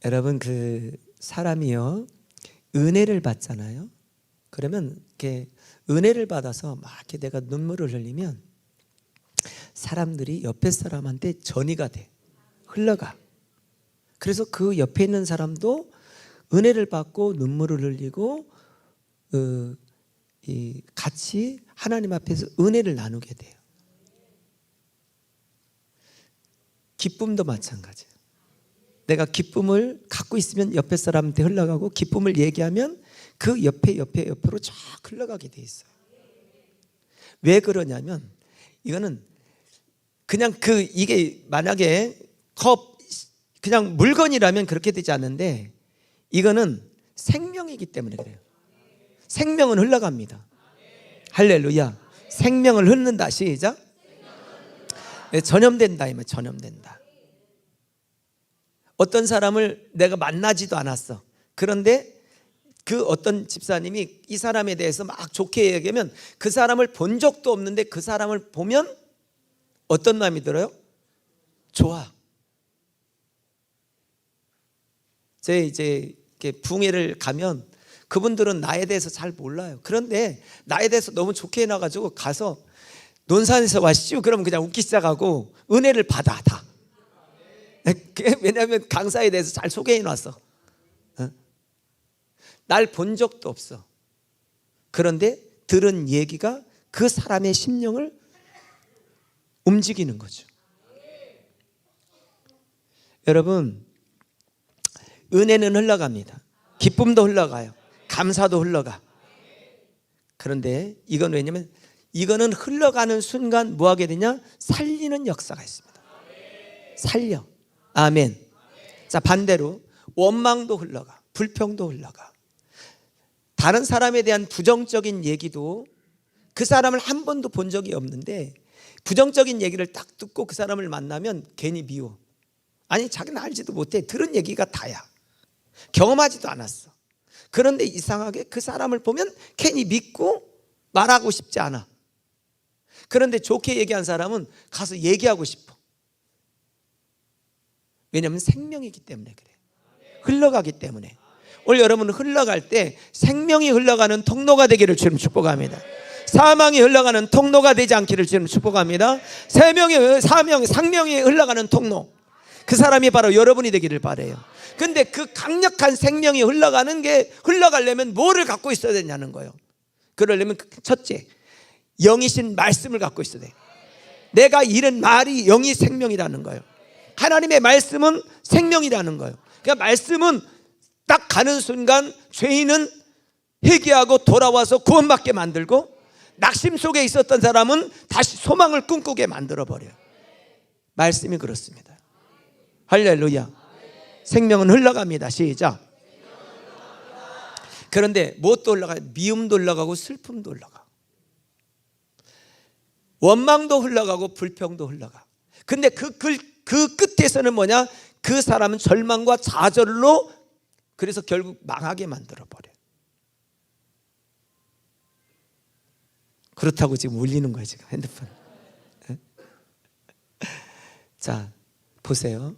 여러분, 사람이요 은혜를 받잖아요. 그러면 이렇게 은혜를 받아서 막 이렇게 내가 눈물을 흘리면 사람들이 옆에 사람한테 전이가 돼, 흘러가. 그래서 그 옆에 있는 사람도 은혜를 받고 눈물을 흘리고 같이 하나님 앞에서 은혜를 나누게 돼요. 기쁨도 마찬가지예요. 내가 기쁨을 갖고 있으면 옆에 사람한테 흘러가고, 기쁨을 얘기하면 그 옆으로 쫙 흘러가게 돼 있어요. 왜 그러냐면, 이거는 그냥 이게 만약에 그냥 물건이라면 그렇게 되지 않는데, 이거는 생명이기 때문에 그래요. 생명은 흘러갑니다. 할렐루야. 생명을 흐른다. 시작. 전염된다. 이면 전염된다. 어떤 사람을 내가 만나지도 않았어. 그런데 그 어떤 집사님이 이 사람에 대해서 막 좋게 얘기하면, 그 사람을 본 적도 없는데 그 사람을 보면 어떤 마음이 들어요? 좋아. 제 이제 이렇게 붕해를 가면 그분들은 나에 대해서 잘 몰라요. 그런데 나에 대해서 너무 좋게 해놔가지고 가서 논산에서 왔시오 그러면 그냥 웃기 시작하고 은혜를 받아 다. 왜냐하면 강사에 대해서 잘 소개해놨어. 날 본 적도 없어. 그런데 들은 얘기가 그 사람의 심령을 움직이는 거죠. 여러분, 은혜는 흘러갑니다. 기쁨도 흘러가요. 감사도 흘러가. 그런데 이건 왜냐면, 이거는 흘러가는 순간 뭐 하게 되냐? 살리는 역사가 있습니다. 살려. 아멘. 자, 반대로 원망도 흘러가, 불평도 흘러가. 다른 사람에 대한 부정적인 얘기도, 그 사람을 한 번도 본 적이 없는데 부정적인 얘기를 딱 듣고 그 사람을 만나면 괜히 미워. 아니, 자기는 알지도 못해. 들은 얘기가 다야. 경험하지도 않았어. 그런데 이상하게 그 사람을 보면 괜히 믿고 말하고 싶지 않아. 그런데 좋게 얘기한 사람은 가서 얘기하고 싶어. 왜냐하면 생명이기 때문에 그래. 흘러가기 때문에. 오늘 여러분, 흘러갈 때 생명이 흘러가는 통로가 되기를 주님 축복합니다. 사망이 흘러가는 통로가 되지 않기를 주님 축복합니다. 상명이 흘러가는 통로, 그 사람이 바로 여러분이 되기를 바라요. 근데 그 강력한 생명이 흘러가려면 뭐를 갖고 있어야 되냐는 거예요. 그러려면 첫째, 영이신 말씀을 갖고 있어야 돼. 내가 잃은 말이 영이 생명이라는 거예요. 하나님의 말씀은 생명이라는 거예요. 그러니까 말씀은 딱 가는 순간 죄인은 회개하고 돌아와서 구원받게 만들고, 낙심 속에 있었던 사람은 다시 소망을 꿈꾸게 만들어버려요. 말씀이 그렇습니다. 할렐루야. 생명은 흘러갑니다. 시작. 그런데 무엇도 흘러가요? 미움도 흘러가고 슬픔도 흘러가, 원망도 흘러가고 불평도 흘러가. 근데 그 끝에서는 뭐냐? 그 사람은 절망과 좌절로, 그래서 결국 망하게 만들어버려요. 그렇다고 지금 울리는 거예요, 지금 핸드폰. 자, 보세요.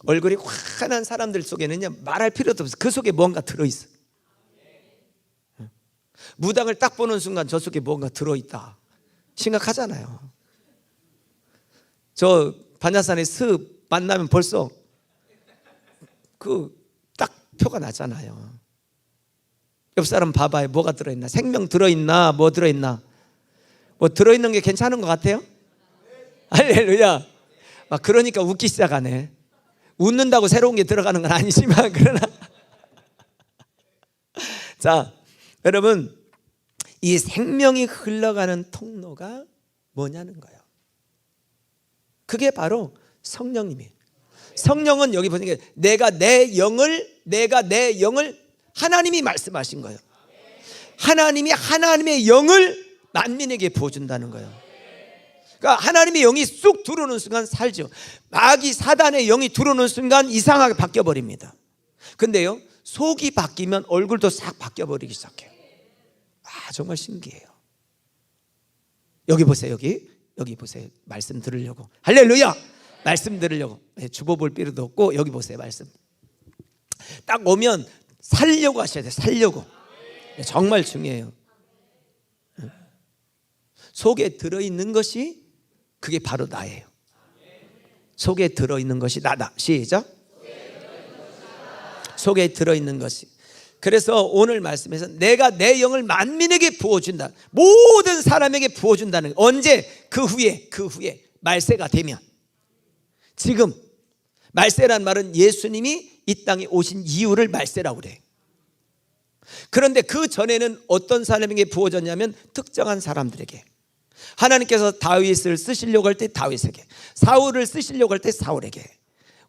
얼굴이 환한 사람들 속에는요, 말할 필요도 없어요. 그 속에 뭔가 들어있어. 무당을 딱 보는 순간 저 속에 뭔가 들어있다 심각하잖아요. 저 반야산의 습 만나면 벌써 딱 표가 나잖아요. 옆 사람 봐봐요. 뭐가 들어있나? 생명 들어있나? 뭐 들어있나? 뭐 들어있는 게 괜찮은 것 같아요? 할렐루야. 막 그러니까 웃기 시작하네. 웃는다고 새로운 게 들어가는 건 아니지만, 그러나 자, 여러분, 이 생명이 흘러가는 통로가 뭐냐는 거예요. 그게 바로 성령님이에요. 성령은 여기 보니까 내가 내 영을 하나님이 말씀하신 거예요. 하나님이 하나님의 영을 만민에게 부어준다는 거예요. 그러니까 하나님의 영이 쑥 들어오는 순간 살죠. 마귀 사단의 영이 들어오는 순간 이상하게 바뀌어버립니다. 근데요, 속이 바뀌면 얼굴도 싹 바뀌어버리기 시작해요. 정말 신기해요. 여기 보세요. 여기 보세요. 말씀 들으려고. 할렐루야. 말씀 들으려고. 주보 볼 필요도 없고 여기 보세요. 말씀. 딱 오면 살려고 하셔야 돼요. 살려고. 정말 중요해요. 속에 들어있는 것이 그게 바로 나예요. 속에 들어있는 것이 나다. 시작. 속에 들어있는 것이. 그래서 오늘 말씀에서 내가 내 영을 만민에게 부어준다. 모든 사람에게 부어준다는. 언제? 그 후에 말세가 되면. 지금 말세란 말은 예수님이 이 땅에 오신 이유를 말세라고 그래요. 그런데 그 전에는 어떤 사람에게 부어졌냐면 특정한 사람들에게. 하나님께서 다윗을 쓰시려고 할 때 다윗에게, 사울을 쓰시려고 할 때 사울에게,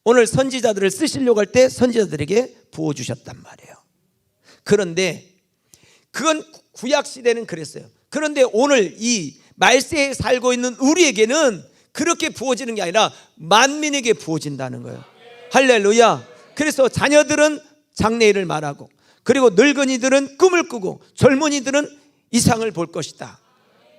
오늘 선지자들을 쓰시려고 할 때 선지자들에게 부어주셨단 말이에요. 그런데 그건 구약시대는 그랬어요. 그런데 오늘 이 말세에 살고 있는 우리에게는 그렇게 부어지는 게 아니라 만민에게 부어진다는 거예요. 할렐루야. 그래서 자녀들은 장래일을 말하고, 그리고 늙은이들은 꿈을 꾸고, 젊은이들은 이상을 볼 것이다.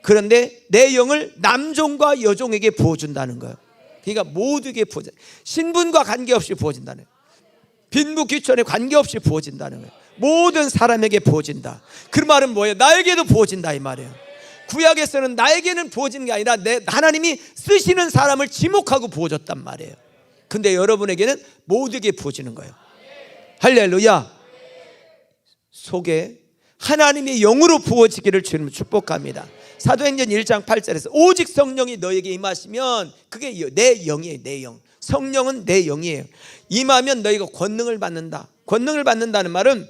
그런데 내 영을 남종과 여종에게 부어준다는 거예요. 그러니까 모두에게 부어져. 신분과 관계없이 부어진다는 거예요. 빈부 귀천에 관계없이 부어진다는 거예요. 모든 사람에게 부어진다. 그 말은 뭐예요? 나에게도 부어진다 이 말이에요. 구약에서는 나에게는 부어지는 게 아니라 하나님이 쓰시는 사람을 지목하고 부어줬단 말이에요. 근데 여러분에게는 모두에게 부어지는 거예요. 할렐루야. 속에 하나님의 영으로 부어지기를 주님 축복합니다. 사도행전 1장 8절에서 오직 성령이 너에게 임하시면, 그게 내 영이에요. 내 영. 성령은 내 영이에요. 임하면 너희가 권능을 받는다. 권능을 받는다는 말은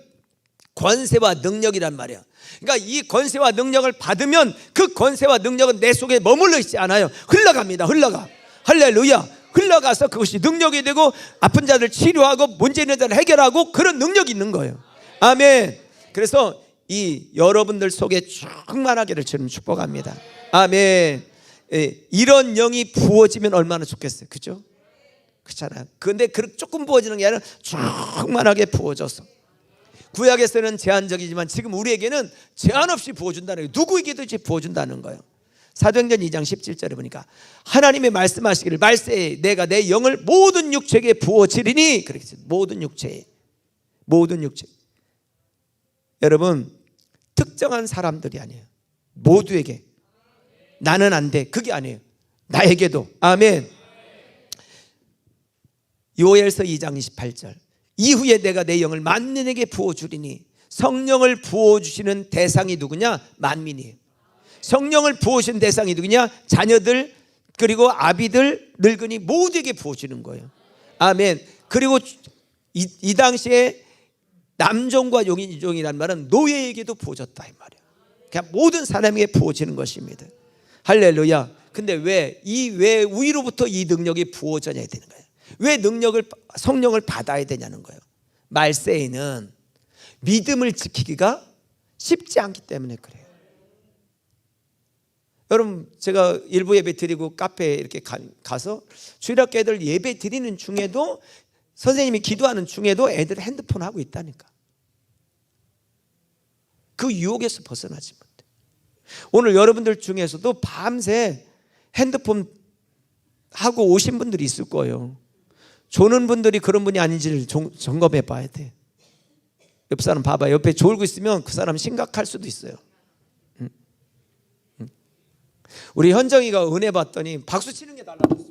권세와 능력이란 말이에요. 그러니까 이 권세와 능력을 받으면 그 권세와 능력은 내 속에 머물러 있지 않아요. 흘러갑니다. 흘러가. 할렐루야. 흘러가서 그것이 능력이 되고 아픈 자들 치료하고 문제 있는 자를 해결하고 그런 능력이 있는 거예요. 아멘. 그래서 이 여러분들 속에 충만하기를 주님 축복합니다. 아멘. 이런 영이 부어지면 얼마나 좋겠어요. 그죠? 그렇잖아요. 그런데 조금 부어지는 게 아니라 충만하게 부어져서, 구약에서는 제한적이지만 지금 우리에게는 제한 없이 부어준다는 거예요. 누구에게도 부어준다는 거예요. 사도행전 2장 17절에 보니까 하나님의 말씀하시기를 말세에 내가 내 영을 모든 육체에게 부어지리니, 그렇게 했어요. 모든 육체에. 여러분, 특정한 사람들이 아니에요. 모두에게. 나는 안 돼. 그게 아니에요. 나에게도. 아멘. 요엘서 2장 28절. 이후에 내가 내 영을 만민에게 부어주리니. 성령을 부어주시는 대상이 누구냐? 만민이에요. 성령을 부어주신 대상이 누구냐? 자녀들, 그리고 아비들, 늙은이 모두에게 부어주는 거예요. 아멘. 그리고 이 당시에 남종과 여종이란 말은 노예에게도 부어졌다 이 말이에요. 그냥 모든 사람에게 부어지는 것입니다. 할렐루야. 근데 왜 위로부터 이 능력이 부어져야 되는 거예요? 왜 성령을 받아야 되냐는 거예요. 말세에는 믿음을 지키기가 쉽지 않기 때문에 그래요. 여러분, 제가 일부 예배 드리고 카페에 이렇게 가서 주일학교 애들 예배 드리는 중에도, 선생님이 기도하는 중에도 애들 핸드폰 하고 있다니까. 그 유혹에서 벗어나지 못해. 오늘 여러분들 중에서도 밤새 핸드폰 하고 오신 분들이 있을 거예요. 조는 분들이 그런 분이 아닌지를 점검해 봐야 돼. 옆 사람 봐봐. 옆에 졸고 있으면 그 사람 심각할 수도 있어요. 우리 현정이가 은혜 받더니 박수 치는 게 달라졌어.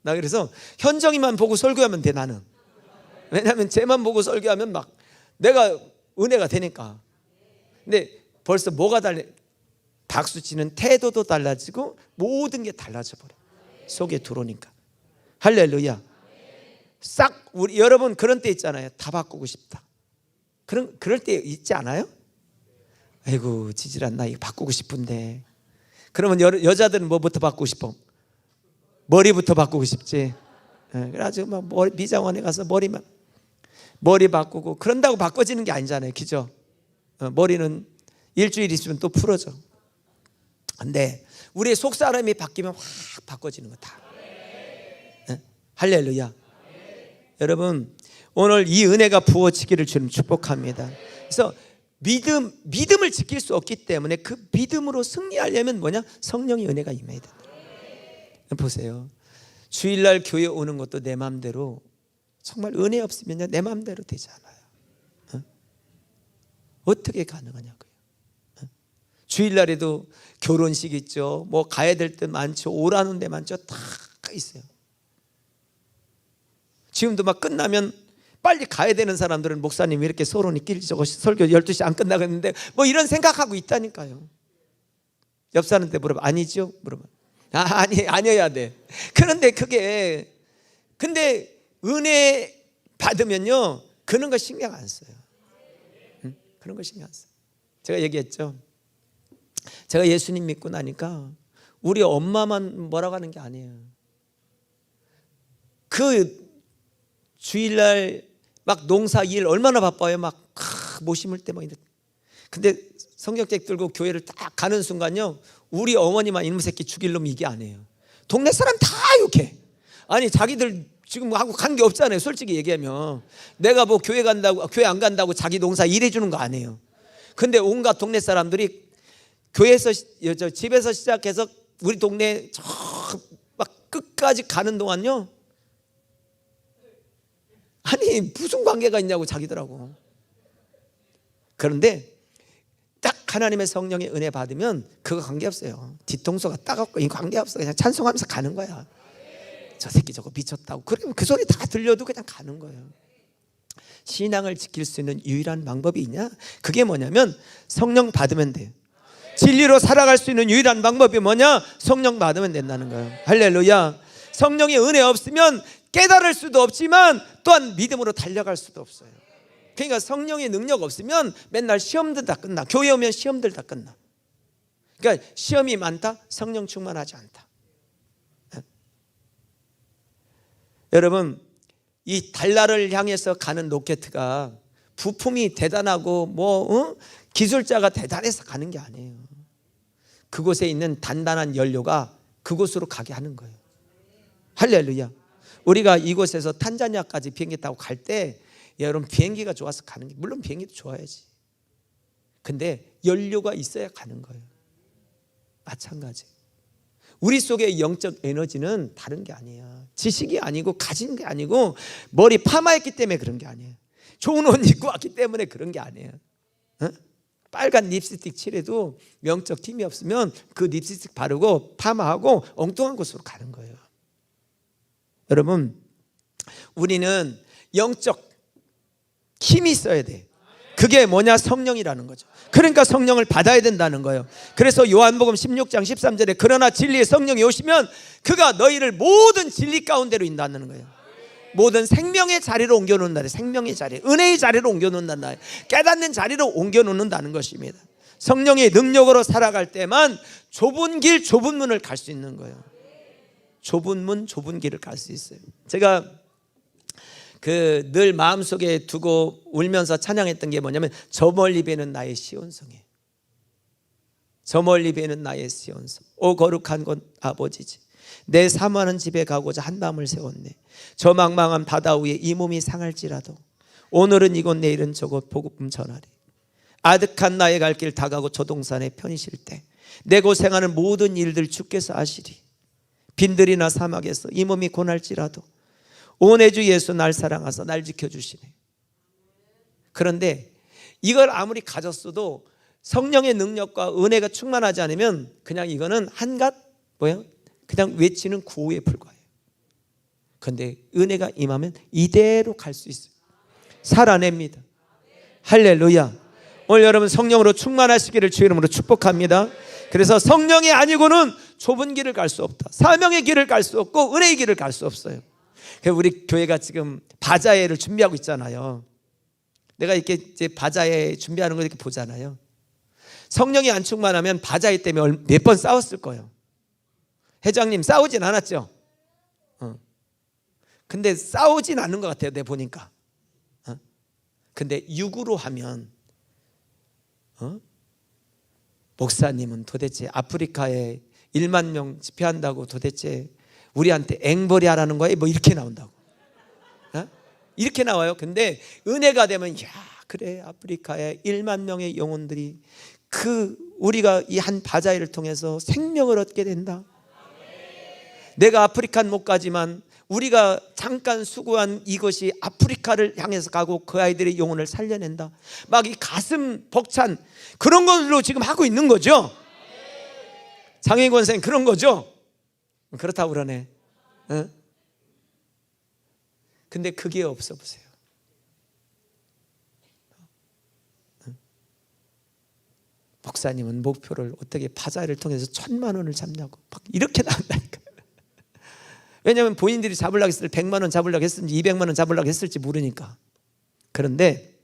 나 그래서 현정이만 보고 설교하면 돼, 나는. 왜냐하면 쟤만 보고 설교하면 막 내가 은혜가 되니까. 근데 벌써 뭐가 달라? 박수 치는 태도도 달라지고 모든 게 달라져 버려. 속에 들어오니까. 할렐루야. 싹 우리 여러분 그런 때 있잖아요. 다 바꾸고 싶다. 그럴 때 있지 않아요? 아이고 지질한 나 이거 바꾸고 싶은데. 그러면 여자들은 뭐부터 바꾸고 싶어? 머리부터 바꾸고 싶지. 그래가지고 막 미장원에 가서 머리 바꾸고, 그런다고 바꿔지는 게 아니잖아요. 그죠? 머리는 일주일 있으면 또 풀어져. 근데 우리의 속 사람이 바뀌면 확 바꿔지는 거 다. 할렐루야. 여러분, 오늘 이 은혜가 부어지기를 주님 축복합니다. 그래서 믿음을 지킬 수 없기 때문에 그 믿음으로 승리하려면 뭐냐? 성령의 은혜가 임해야 된다. 보세요. 주일날 교회 오는 것도 내 마음대로, 정말 은혜 없으면 내 마음대로 되지 않아요. 어떻게 가능하냐고요. 주일날에도 결혼식 있죠. 뭐 가야 될 때 많죠. 오라는 데 많죠. 다 있어요. 지금도 막 끝나면 빨리 가야 되는 사람들은 목사님 왜 이렇게 서론이 길지, 저거 설교 12시 안 끝나겠는데 뭐 이런 생각하고 있다니까요. 옆 사람한테 물어봐. 아니죠? 물어봐. 아니어야 돼. 그런데 근데 은혜 받으면요, 그런 거 신경 안 써요. 그런 거 신경 안 써요. 제가 얘기했죠. 제가 예수님 믿고 나니까 우리 엄마만 뭐라고 하는 게 아니에요. 그 주일날 막 농사 일 얼마나 바빠요. 막 못 심을 때 막 이렇게. 근데 성경책 들고 교회를 딱 가는 순간요, 우리 어머니만 이놈 새끼 죽일 놈 이게 아니에요. 동네 사람 다 욕해. 아니 자기들 지금 하고 관계 없잖아요. 솔직히 얘기하면 내가 뭐 교회 안 간다고 자기 농사 일해 주는 거 아니에요. 근데 온갖 동네 사람들이 교회에서, 집에서 시작해서 우리 동네 저 막 끝까지 가는 동안요, 아니 무슨 관계가 있냐고 자기들하고. 그런데 딱 하나님의 성령의 은혜 받으면 그거 관계없어요. 뒤통수가 따갑고 이 관계없어. 그냥 찬송하면서 가는 거야. 저 새끼 저거 미쳤다고. 그러면 그 소리 다 들려도 그냥 가는 거예요. 신앙을 지킬 수 있는 유일한 방법이 있냐? 그게 뭐냐면 성령 받으면 돼요. 진리로 살아갈 수 있는 유일한 방법이 뭐냐? 성령 받으면 된다는 거예요. 할렐루야. 성령의 은혜 없으면 깨달을 수도 없지만 또한 믿음으로 달려갈 수도 없어요. 그러니까 성령의 능력 없으면 맨날 시험들 다 끝나. 교회 오면 시험들 다 끝나. 그러니까 시험이 많다? 성령 충만하지 않다. 여러분, 이 달나라를 향해서 가는 로켓가 부품이 대단하고 기술자가 대단해서 가는 게 아니에요. 그곳에 있는 단단한 연료가 그곳으로 가게 하는 거예요. 할렐루야. 우리가 이곳에서 탄자니아까지 비행기 타고 갈 때 여러분 비행기가 좋아서 가는 게, 물론 비행기도 좋아야지. 근데 연료가 있어야 가는 거예요. 마찬가지. 우리 속의 영적 에너지는 다른 게 아니에요. 지식이 아니고 가진 게 아니고 머리 파마했기 때문에 그런 게 아니에요. 좋은 옷 입고 왔기 때문에 그런 게 아니에요. 빨간 립스틱 칠해도 영적 힘이 없으면 그 립스틱 바르고 파마하고 엉뚱한 곳으로 가는 거예요. 여러분, 우리는 영적 힘이 있어야 돼. 그게 뭐냐? 성령이라는 거죠. 그러니까 성령을 받아야 된다는 거예요. 그래서 요한복음 16장 13절에 그러나 진리의 성령이 오시면 그가 너희를 모든 진리 가운데로 인도하는 거예요. 모든 생명의 자리로 옮겨놓는다. 생명의 자리, 은혜의 자리로 옮겨놓는다. 깨닫는 자리로 옮겨놓는다는 것입니다. 성령의 능력으로 살아갈 때만 좁은 길, 좁은 문을 갈 수 있는 거예요. 좁은 문, 좁은 길을 갈 수 있어요. 제가 늘 마음속에 두고 울면서 찬양했던 게 뭐냐면 저 멀리 배는 나의 시온성에, 저 멀리 배는 나의 시온성. 오 거룩한 곳 아버지지, 내 사모하는 집에 가고자 한 마음을 세웠네. 저 망망한 바다 위에 이 몸이 상할지라도 오늘은 이곳 내일은 저곳 복음 전하리. 아득한 나의 갈 길 다가고 저 동산에 편히 쉴 때 내 고생하는 모든 일들 주께서 아시리. 빈들이나 사막에서 이 몸이 고날지라도 오 내 주 예수 날 사랑하사 날 지켜주시네. 그런데 이걸 아무리 가졌어도 성령의 능력과 은혜가 충만하지 않으면 그냥 이거는 한갓 그냥 외치는 구호에 불과해요. 그런데 은혜가 임하면 이대로 갈 수 있어요. 살아냅니다. 할렐루야. 오늘 여러분 성령으로 충만하시기를 주의 이름으로 축복합니다. 그래서 성령이 아니고는 좁은 길을 갈 수 없다. 사명의 길을 갈 수 없고 은혜의 길을 갈 수 없어요. 우리 교회가 지금 바자회를 준비하고 있잖아요. 내가 이렇게 이제 바자회 준비하는 거 이렇게 보잖아요. 성령이 안 충만하면 바자회 때문에 몇 번 싸웠을 거예요. 회장님 싸우진 않았죠? 근데 싸우진 않는 것 같아요. 내가 보니까. 근데 육으로 하면 목사님은 도대체 아프리카에 1만 명 집회한다고 도대체 우리한테 앵벌이 하라는 거예요? 뭐 이렇게 나온다고. 이렇게 나와요. 근데 은혜가 되면 야 그래 아프리카에 1만 명의 영혼들이 우리가 이 한 바자회를 통해서 생명을 얻게 된다. 내가 아프리카는 못 가지만 우리가 잠깐 수고한 이것이 아프리카를 향해서 가고 그 아이들의 영혼을 살려낸다. 막 이 가슴 벅찬 그런 걸로 지금 하고 있는 거죠. 장혜권 선생 그런 거죠. 그렇다고 그러네. 어? 근데 그게 없어 보세요. 목사님은 목표를 어떻게 바자회를 통해서 1,000만 원을 잡냐고 막 이렇게 나온다니까. 왜냐하면 본인들이 잡으려고 했을 때 100만 원 잡으려고 했을지 200만 원 잡으려고 했을지 모르니까. 그런데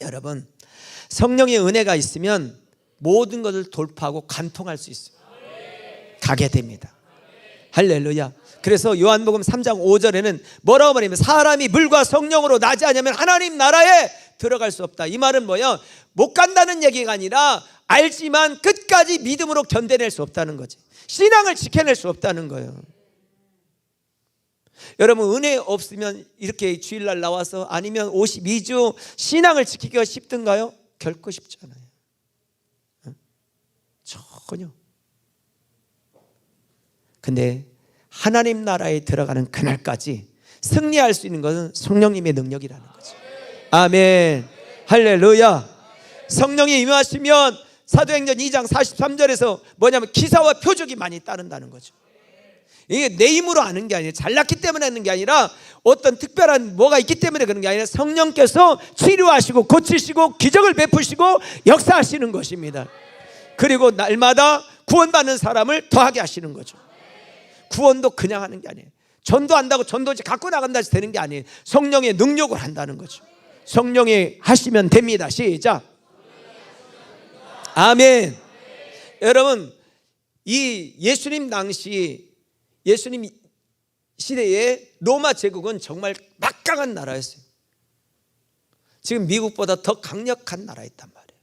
여러분, 성령의 은혜가 있으면 모든 것을 돌파하고 간통할 수 있어요. 가게 됩니다. 할렐루야. 그래서 요한복음 3장 5절에는 뭐라고 말하냐면 사람이 물과 성령으로 나지 않으면 하나님 나라에 들어갈 수 없다. 이 말은 뭐예요? 못 간다는 얘기가 아니라 알지만 끝까지 믿음으로 견뎌낼 수 없다는 거지. 신앙을 지켜낼 수 없다는 거예요. 여러분, 은혜 없으면 이렇게 주일날 나와서 아니면 52주 신앙을 지키기가 쉽던가요? 결코 쉽지 않아요. 전혀. 근데 하나님 나라에 들어가는 그날까지 승리할 수 있는 것은 성령님의 능력이라는 거죠. 아멘. 할렐루야. 성령이 임하시면 사도행전 2장 43절에서 뭐냐면 기사와 표적이 많이 따른다는 거죠. 이게 내 힘으로 아는 게 아니라 잘났기 때문에 하는 게 아니라 어떤 특별한 뭐가 있기 때문에 그런 게 아니라 성령께서 치료하시고 고치시고 기적을 베푸시고 역사하시는 것입니다. 그리고 날마다 구원받는 사람을 더하게 하시는 거죠. 구원도 그냥 하는 게 아니에요. 전도한다고 전도지 갖고 나간다 해서 되는 게 아니에요. 성령의 능력을 한다는 거죠. 성령이 하시면 됩니다. 시작. 아멘. 여러분, 이 예수님 당시 예수님 시대에 로마 제국은 정말 막강한 나라였어요. 지금 미국보다 더 강력한 나라였단 말이에요.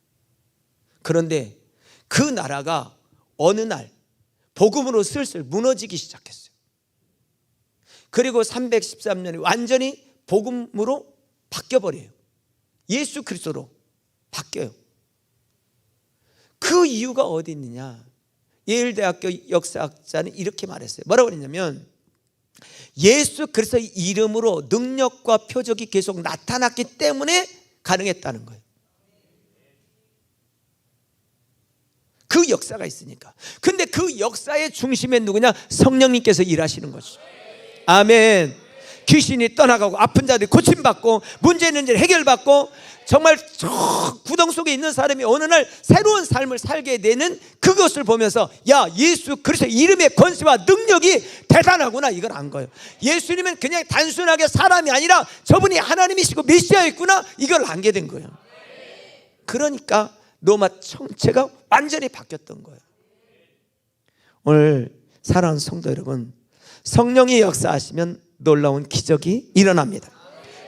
그런데 그 나라가 어느 날 복음으로 슬슬 무너지기 시작했어요. 그리고 313년에 완전히 복음으로 바뀌어버려요. 예수 그리스도로 바뀌어요. 그 이유가 어디 있느냐? 예일대학교 역사학자는 이렇게 말했어요. 뭐라고 그랬냐면 예수 그리스도의 이름으로 능력과 표적이 계속 나타났기 때문에 가능했다는 거예요. 그 역사가 있으니까. 근데 그 역사의 중심에 누구냐? 성령님께서 일하시는 것이죠. 아멘. 귀신이 떠나가고 아픈 자들이 고침받고 문제 있는 일 해결받고 정말 저 구덩 속에 있는 사람이 어느 날 새로운 삶을 살게 되는 그것을 보면서 야, 예수 그리스도의 이름의 권세와 능력이 대단하구나, 이걸 안 거예요. 예수님은 그냥 단순하게 사람이 아니라 저분이 하나님이시고 메시아였구나, 이걸 알게 된 거예요. 그러니까 로마 정체가 완전히 바뀌었던 거예요. 오늘 사랑하는 성도 여러분, 성령이 역사하시면 놀라운 기적이 일어납니다.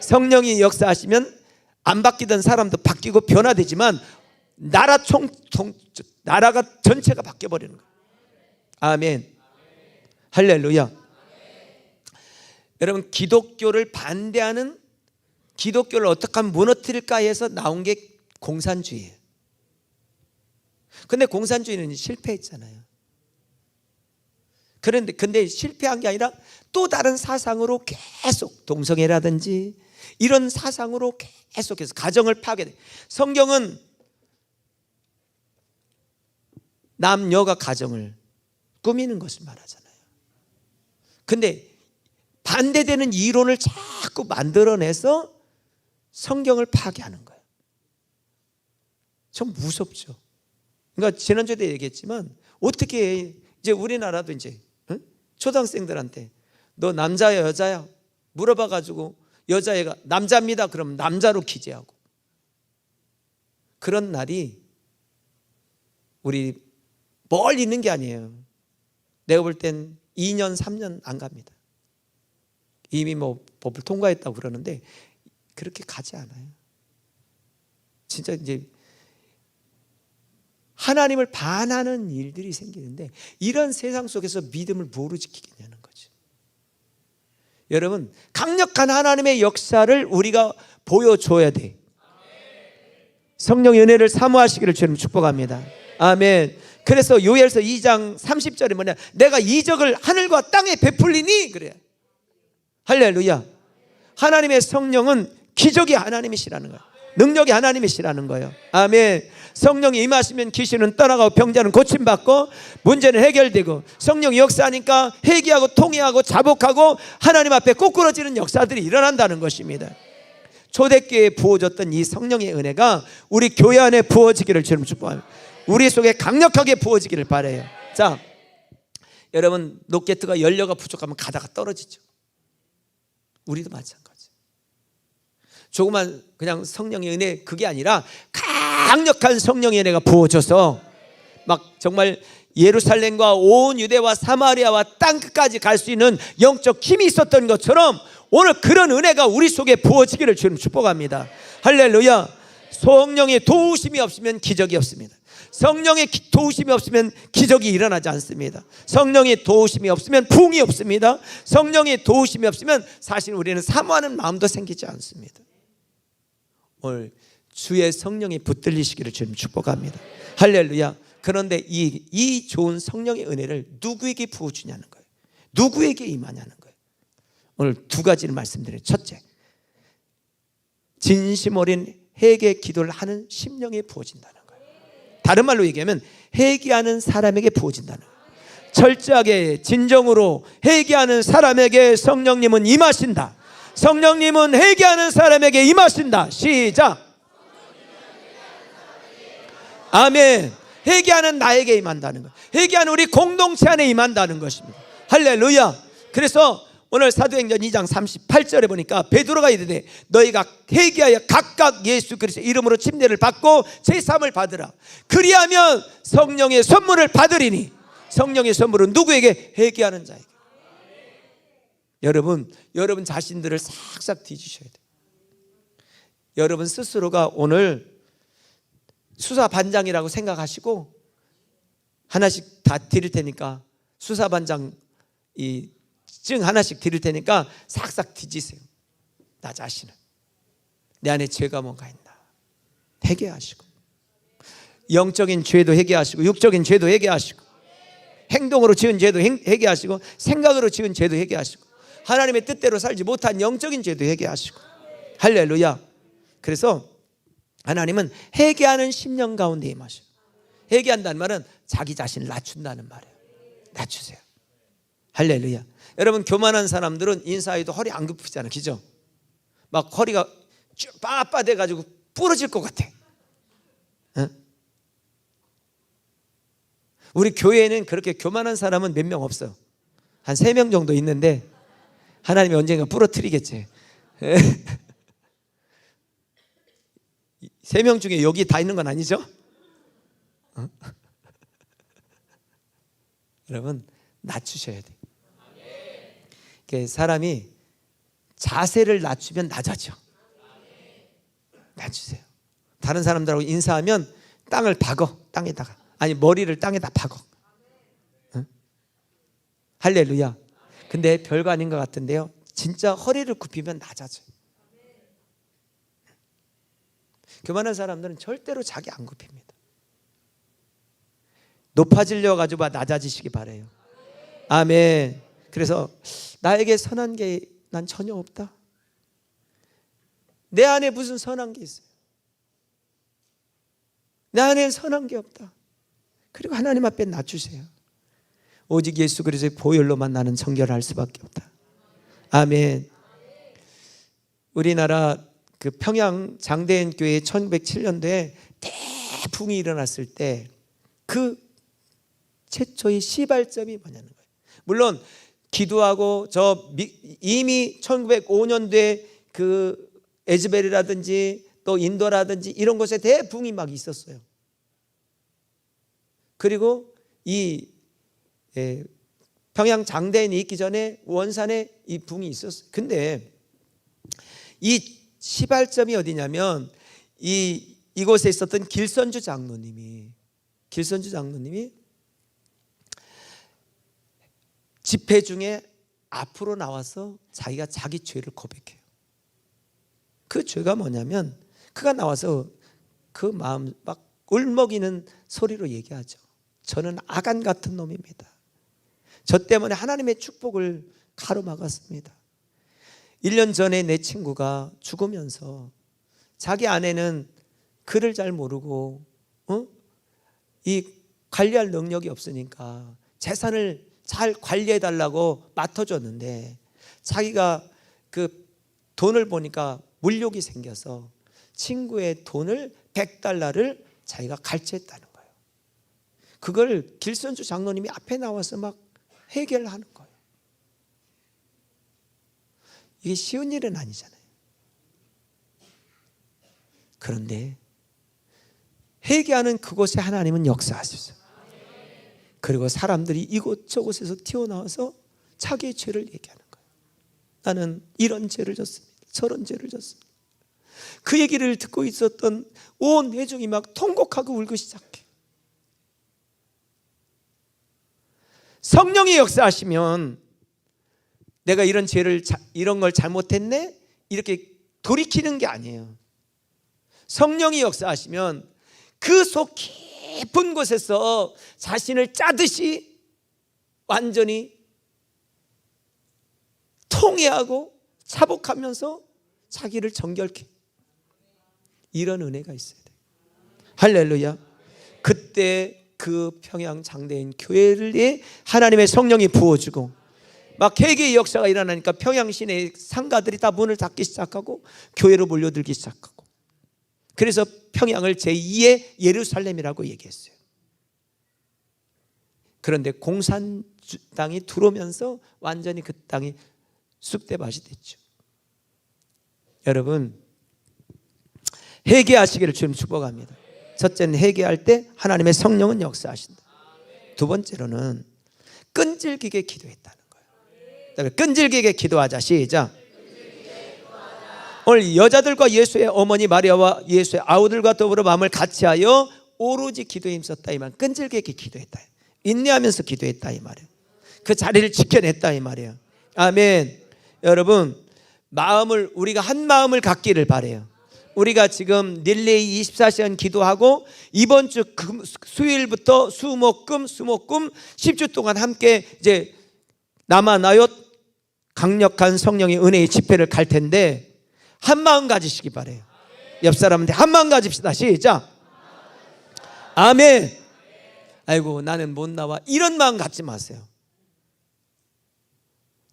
성령이 역사하시면 안 바뀌던 사람도 바뀌고 변화되지만 나라가 전체가 바뀌어버리는 거예요. 아멘. 할렐루야. 여러분, 기독교를 반대하는, 기독교를 어떻게 하면 무너뜨릴까 해서 나온 게 공산주의예요. 근데 공산주의는 실패했잖아요. 근데 실패한 게 아니라 또 다른 사상으로 계속 동성애라든지 이런 사상으로 계속해서 가정을 파괴돼. 성경은 남녀가 가정을 꾸미는 것을 말하잖아요. 근데 반대되는 이론을 자꾸 만들어내서 성경을 파괴하는 거예요. 좀 무섭죠. 그러니까 지난주에도 얘기했지만 어떻게 이제 우리나라도 이제 초등학생들한테 너 남자야 여자야 물어봐가지고 여자애가 남자입니다 그러면 남자로 기재하고, 그런 날이 우리 멀리 있는 게 아니에요. 내가 볼 땐 2년 3년 안 갑니다. 이미 뭐 법을 통과했다고 그러는데 그렇게 가지 않아요. 진짜 이제 하나님을 반하는 일들이 생기는데 이런 세상 속에서 믿음을 뭐로 지키겠냐는 거죠. 여러분, 강력한 하나님의 역사를 우리가 보여줘야 돼. 성령의 은혜를 사모하시기를 주님 축복합니다. 아멘. 그래서 요엘서 2장 30절에 뭐냐, 내가 이적을 하늘과 땅에 베풀리니 그래요. 할렐루야. 하나님의 성령은 기적이 하나님이시라는 거예요. 능력이 하나님이시라는 거예요. 아멘. 성령이 임하시면 귀신은 떠나가고 병자는 고침받고 문제는 해결되고, 성령이 역사하니까 회개하고 통회하고 자복하고 하나님 앞에 꼬꾸러지는 역사들이 일어난다는 것입니다. 초대교회에 부어졌던 이 성령의 은혜가 우리 교회 안에 부어지기를 주님 축복합니다. 우리 속에 강력하게 부어지기를 바라요. 자, 여러분, 로켓가 연료가 부족하면 가다가 떨어지죠. 우리도 마찬가지. 조그만 그냥 성령의 은혜, 그게 아니라 강력한 성령의 은혜가 부어져서 막 정말 예루살렘과 온 유대와 사마리아와 땅끝까지 갈 수 있는 영적 힘이 있었던 것처럼 오늘 그런 은혜가 우리 속에 부어지기를 주님 축복합니다. 할렐루야. 성령의 도우심이 없으면 기적이 없습니다. 성령의 도우심이 없으면 기적이 일어나지 않습니다. 성령의 도우심이 없으면 부흥이 없습니다. 성령의 도우심이 없으면 사실 우리는 사모하는 마음도 생기지 않습니다. 오늘 주의 성령이 붙들리시기를 주님 축복합니다. 할렐루야. 그런데 이 좋은 성령의 은혜를 누구에게 부어주냐는 거예요. 누구에게 임하냐는 거예요. 오늘 두 가지를 말씀드려요. 첫째, 진심 어린 회개 기도를 하는 심령에 부어진다는 거예요. 다른 말로 얘기하면 회개하는 사람에게 부어진다는 거예요. 철저하게 진정으로 회개하는 사람에게 성령님은 임하신다. 성령님은 회개하는 사람에게 임하신다. 시작. 아멘. 회개하는 나에게 임한다는 거예요. 회개하는 우리 공동체 안에 임한다는 것입니다. 할렐루야. 그래서 오늘 사도행전 2장 38절에 보니까 베드로가 이르되 너희가 회개하여 각각 예수 그리스도의 이름으로 침례를 받고 제사함을 받으라. 그리하면 성령의 선물을 받으리니. 성령의 선물은 누구에게? 회개하는 자에게. 여러분 자신들을 싹싹 뒤지셔야 돼요. 여러분 스스로가 오늘 수사반장이라고 생각하시고 하나씩 다 드릴 테니까, 수사반장 이 증 하나씩 드릴 테니까 싹싹 뒤지세요. 나 자신을, 내 안에 죄가 뭔가 있나 회개하시고, 영적인 죄도 회개하시고, 육적인 죄도 회개하시고, 행동으로 지은 죄도 회개하시고, 생각으로 지은 죄도 회개하시고, 하나님의 뜻대로 살지 못한 영적인 죄도 회개하시고. 할렐루야. 그래서 하나님은 회개하는 심령 가운데 임하셔. 회개한다는 말은 자기 자신을 낮춘다는 말이에요. 낮추세요. 할렐루야. 여러분, 교만한 사람들은 인사해도 허리 안 굽히잖아요. 그죠? 막 허리가 쭉 빠빠돼 가지고 부러질 것 같아. 어? 우리 교회에는 그렇게 교만한 사람은 몇 명 없어요. 한 3명 정도 있는데 하나님이 언젠가 부러뜨리겠지. 3명 중에 여기 다 있는 건 아니죠? 여러분, 낮추셔야 돼요. 사람이 자세를 낮추면 낮아져. 낮추세요. 다른 사람들하고 인사하면 땅을 박어. 땅에다가, 아니 머리를 땅에다 박어. 응? 할렐루야. 근데 별거 아닌 것 같은데요, 진짜 허리를 굽히면 낮아져요. 교만한 사람들은 절대로 자기 안 굽힙니다. 높아지려 가지고 낮아지시기 바라요. 아멘. 그래서 나에게 선한 게 난 전혀 없다. 내 안에 무슨 선한 게 있어요? 내 안에 선한 게 없다. 그리고 하나님 앞에 낮추세요. 오직 예수 그리스도의 보혈로만 나는 정결할 수밖에 없다. 아멘. 우리나라 그 평양 장대인 교회 1907년도에 대풍이 일어났을 때 그 최초의 시발점이 뭐냐는 거예요. 물론 기도하고 이미 1905년도에 그 에즈벨이라든지 또 인도라든지 이런 곳에 대붕이 막 있었어요. 그리고 이 평양 장대인이 있기 전에 원산에 이 붕이 있었어요. 근데 이 시발점이 어디냐면 이곳에 있었던 길선주 장로님이 집회 중에 앞으로 나와서 자기가 자기 죄를 고백해요. 그 죄가 뭐냐면 그가 나와서 그 마음 막 울먹이는 소리로 얘기하죠. 저는 아간 같은 놈입니다. 저 때문에 하나님의 축복을 가로막았습니다. 1년 전에 내 친구가 죽으면서 자기 아내는 글을 잘 모르고 이 관리할 능력이 없으니까 재산을 잘 관리해 달라고 맡아줬는데 자기가 그 돈을 보니까 물욕이 생겨서 친구의 돈을 $100를 자기가 갈취했다는 거예요. 그걸 길선주 장로님이 앞에 나와서 막 해결하는 거예요. 이게 쉬운 일은 아니잖아요. 그런데 회개하는 그곳에 하나님은 역사하셨어요. 그리고 사람들이 이곳저곳에서 튀어나와서 자기의 죄를 얘기하는 거예요. 나는 이런 죄를 졌습니다. 저런 죄를 졌습니다. 그 얘기를 듣고 있었던 온 회중이 막 통곡하고 울기 시작해요. 성령이 역사하시면 내가 이런 죄를 이런 걸 잘못했네 이렇게 돌이키는 게 아니에요. 성령이 역사하시면 그 속 깊은 곳에서 자신을 짜듯이 완전히 통회하고 차복하면서 자기를 정결케, 이런 은혜가 있어야 돼요. 할렐루야. 그때 그 평양 장대인 교회에 하나님의 성령이 부어주고 막 회개의 역사가 일어나니까 평양 시내 상가들이 다 문을 닫기 시작하고 교회로 몰려들기 시작하고, 그래서 평양을 제2의 예루살렘이라고 얘기했어요. 그런데 공산당이 들어오면서 완전히 그 땅이 쑥대밭이 됐죠. 여러분, 회개하시기를 주님 축복합니다. 첫째는 회개할 때 하나님의 성령은 역사하신다. 두 번째로는 끈질기게 기도했다는 거예요. 끈질기게 기도하자. 시작. 오늘 여자들과 예수의 어머니 마리아와 예수의 아우들과 더불어 마음을 같이하여 오로지 기도에 힘썼다 이 말. 끈질기게 기도했다, 인내하면서 기도했다 이 말이에요. 그 자리를 지켜냈다 이 말이에요. 아멘. 여러분, 마음을 우리가 한 마음을 갖기를 바래요. 우리가 지금 릴레이 24시간 기도하고 이번 주 수요일부터 수목금 10주 동안 함께 이제 남아나요 강력한 성령의 은혜의 집회를 갈 텐데 한 마음 가지시기 바래요. 옆 사람한테 한 마음 가집시다. 시작. 아멘. 아이고 나는 못 나와, 이런 마음 갖지 마세요.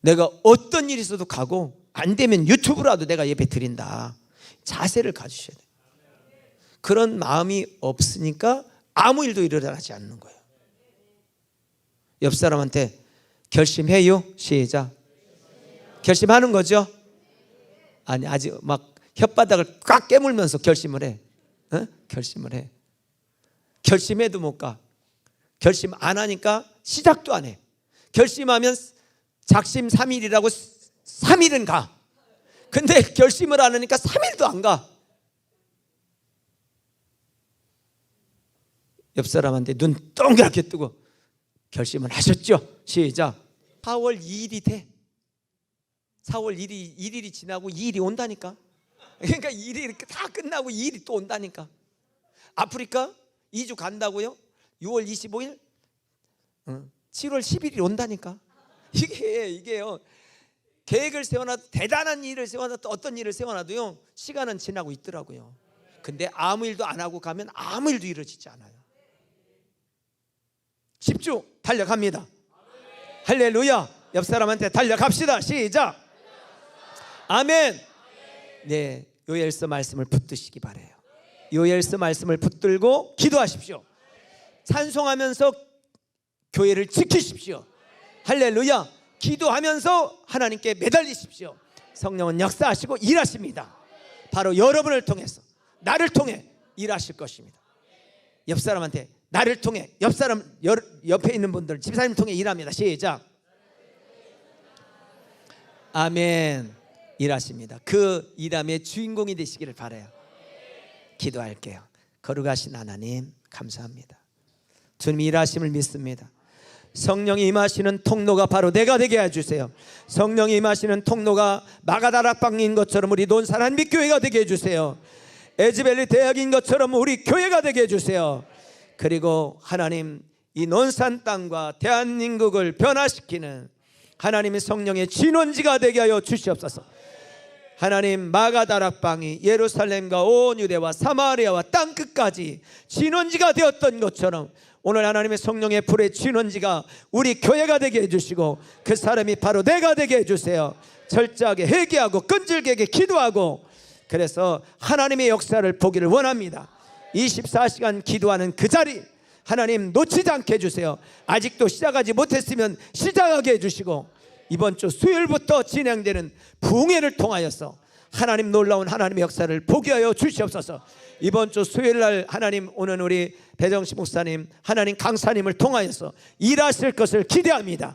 내가 어떤 일이 있어도 가고 안 되면 유튜브라도 내가 예배 드린다, 자세를 가지셔야 돼요. 그런 마음이 없으니까 아무 일도 일어나지 않는 거예요. 옆 사람한테 결심해요. 시작. 결심하는 거죠? 아니, 아직 막 혓바닥을 꽉 깨물면서 결심을 해. 결심을 해. 결심해도 못 가. 결심 안 하니까 시작도 안 해. 결심하면 작심 3일이라고 3일은 가. 근데 결심을 안 하니까 3일도 안 가. 옆 사람한테 눈 동그랗게 뜨고 결심을 하셨죠? 시작. 4월 2일이 돼. 4월 1일이 지나고 2일이 온다니까. 그러니까 1일이 이렇게 다 끝나고 2일이 또 온다니까. 아프리카 2주 간다고요? 6월 25일 7월 10일이 온다니까. 이게요, 계획을 세워놔도, 대단한 일을 세워놔도, 어떤 일을 세워놔도요 시간은 지나고 있더라고요. 근데 아무 일도 안 하고 가면 아무 일도 이루어지지 않아요. 10주 달려갑니다. 할렐루야. 옆 사람한테 달려갑시다. 시작. 아멘. 네, 요엘서 말씀을 붙드시기 바래요. 요엘서 말씀을 붙들고 기도하십시오. 찬송하면서 교회를 지키십시오. 할렐루야. 기도하면서 하나님께 매달리십시오. 성령은 역사하시고 일하십니다. 바로 여러분을 통해서, 나를 통해 일하실 것입니다. 옆 사람한테 나를 통해, 옆 사람 옆에 있는 분들 집사님을 통해 일합니다. 시작. 아멘. 일하십니다. 그 일함의 주인공이 되시기를 바라요. 기도할게요. 거룩하신 하나님 감사합니다. 주님 일하심을 믿습니다. 성령이 임하시는 통로가 바로 내가 되게 해주세요. 성령이 임하시는 통로가 마가다락방인 것처럼 우리 논산 빛교회가 되게 해주세요. 에즈벨리 대학인 것처럼 우리 교회가 되게 해주세요. 그리고 하나님, 이 논산 땅과 대한민국을 변화시키는 하나님의 성령의 진원지가 되게 하여 주시옵소서. 하나님, 마가다락방이 예루살렘과 온 유대와 사마리아와 땅끝까지 진원지가 되었던 것처럼 오늘 하나님의 성령의 불의 진원지가 우리 교회가 되게 해주시고 그 사람이 바로 내가 되게 해주세요. 철저하게 회개하고 끈질기게 기도하고, 그래서 하나님의 역사를 보기를 원합니다. 24시간 기도하는 그 자리 하나님 놓치지 않게 해주세요. 아직도 시작하지 못했으면 시작하게 해주시고, 이번 주 수요일부터 진행되는 부흥회를 통하여서 하나님 놀라운 하나님의 역사를 보게 하여 주시옵소서. 이번 주 수요일날 하나님 오는 우리 배정식 목사님, 하나님 강사님을 통하여서 일하실 것을 기대합니다.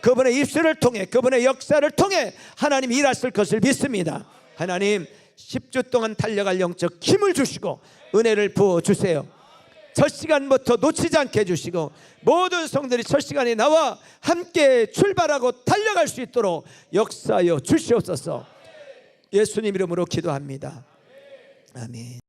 그분의 입술을 통해, 그분의 역사를 통해 하나님 일하실 것을 믿습니다. 하나님 10주 동안 달려갈 영적 힘을 주시고 은혜를 부어주세요. 첫 시간부터 놓치지 않게 해주시고 모든 성들이 첫 시간에 나와 함께 출발하고 달려갈 수 있도록 역사하여 주시옵소서. 예수님 이름으로 기도합니다. 아멘.